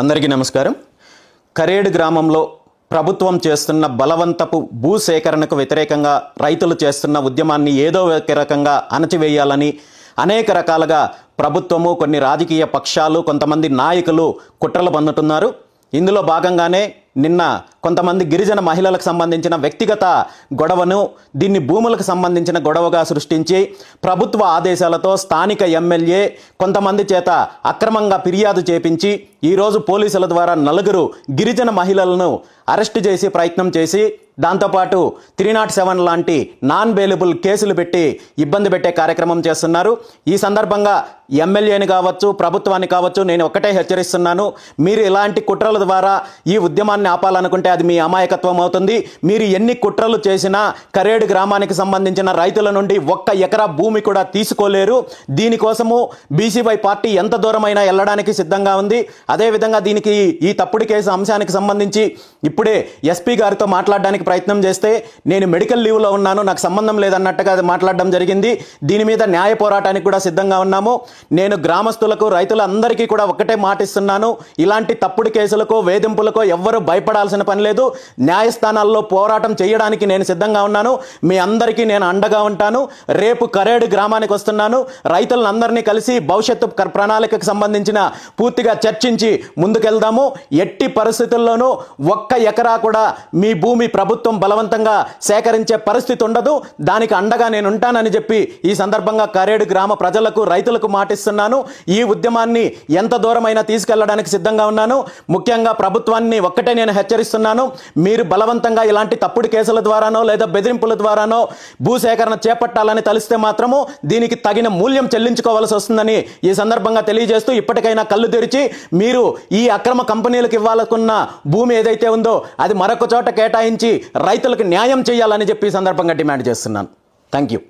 అందరికీ నమస్కారం. కరేడు గ్రామంలో ప్రభుత్వం చేస్తున్న బలవంతపు భూ సేకరణకు వ్యతిరేకంగా రైతులు చేస్తున్న ఉద్యమాన్ని ఏదో ఒక రకంగా అణచివేయాలని అనేక రకాలుగా ప్రభుత్వము, కొన్ని రాజకీయ పక్షాలు, కొంతమంది నాయకులు కుట్రలు పన్నుతున్నారు. ఇందులో భాగంగానే నిన్న కొంతమంది గిరిజన మహిళలకు సంబంధించిన వ్యక్తిగత గొడవను దీన్ని భూములకు సంబంధించిన గొడవగా సృష్టించి ప్రభుత్వ ఆదేశాలతో స్థానిక ఎమ్మెల్యే కొంతమంది చేత అక్రమంగా ఫిర్యాదు చేపించి ఈరోజు పోలీసుల ద్వారా 4 గిరిజన మహిళలను అరెస్ట్ చేసి ప్రయత్నం చేసి దాంతోపాటు 307 లాంటి నాన్ బెయిలబుల్ కేసులు పెట్టి ఇబ్బంది పెట్టే కార్యక్రమం చేస్తున్నారు. ఈ సందర్భంగా ఎమ్మెల్యేని కావచ్చు, ప్రభుత్వాన్ని కావచ్చు, నేను ఒక్కటే హెచ్చరిస్తున్నాను. మీరు ఇలాంటి కుట్రల ద్వారా ఈ ఉద్యమాన్ని ఆపాలనుకుంటే అది మీ అమాయకత్వం అవుతుంది. మీరు ఎన్ని కుట్రలు చేసినా కరేడు గ్రామానికి సంబంధించిన రైతుల నుండి 1 ఎకరా భూమి కూడా తీసుకోలేరు. దీనికోసము బీసీవై పార్టీ ఎంత దూరమైనా వెళ్ళడానికి సిద్ధంగా ఉంది. అదేవిధంగా దీనికి ఈ తప్పుడు కేసు అంశానికి సంబంధించి ఇప్పుడే ఎస్పీ గారితో మాట్లాడడానికి ప్రయత్నం చేస్తే నేను మెడికల్ లీవ్లో ఉన్నాను, నాకు సంబంధం లేదన్నట్టుగా మాట్లాడడం జరిగింది. దీని మీద న్యాయ పోరాటానికి కూడా సిద్ధంగా ఉన్నాము. నేను గ్రామస్తులకు, రైతులందరికీ కూడా ఒకటే మాటిస్తున్నాను. ఇలాంటి తప్పుడు కేసులకు, వేధింపులకు ఎవ్వరూ భయపడాల్సిన పని లేదు. న్యాయస్థానాల్లో పోరాటం చేయడానికి నేను సిద్ధంగా ఉన్నాను. మీ అందరికీ నేను అండగా ఉంటాను. రేపు కరేడు గ్రామానికి వస్తున్నాను. రైతులందరినీ కలిసి భవిష్యత్తు ప్రణాళికకు సంబంధించిన పూర్తిగా చర్చించి ముందుకెళ్దాము. ఎట్టి పరిస్థితుల్లోనూ 1 ఎకరా కూడా మీ భూమి ప్రభుత్వం బలవంతంగా సేకరించే పరిస్థితి ఉండదు. దానికి అండగా నేను ఉంటానని చెప్పి ఈ సందర్భంగా కరేడు గ్రామ ప్రజలకు, రైతులకు మాటిస్తున్నాను. ఈ ఉద్యమాన్ని ఎంత దూరమైనా తీసుకెళ్లడానికి సిద్ధంగా ఉన్నాను. ముఖ్యంగా ప్రభుత్వాన్ని ఒక్కటే నేను హెచ్చరిస్తున్నాను. మీరు బలవంతంగా ఇలాంటి తప్పుడు కేసుల ద్వారానో లేదా బెదిరింపుల ద్వారానో భూసేకరణ చేపట్టాలని తలిస్తే మాత్రము దీనికి తగిన మూల్యం చెల్లించుకోవాల్సి వస్తుందని ఈ సందర్భంగా తెలియజేస్తూ, ఇప్పటికైనా కళ్ళు తెరిచి మీరు ఈ అక్రమ కంపెనీలకు ఇవ్వాలనుకున్న భూమి ఏదైతే ఉందో అది మరొక చోట కేటాయించి రైతులకు న్యాయం చేయాలని చెప్పి ఈ సందర్భంగా డిమాండ్ చేస్తున్నాను. Thank you.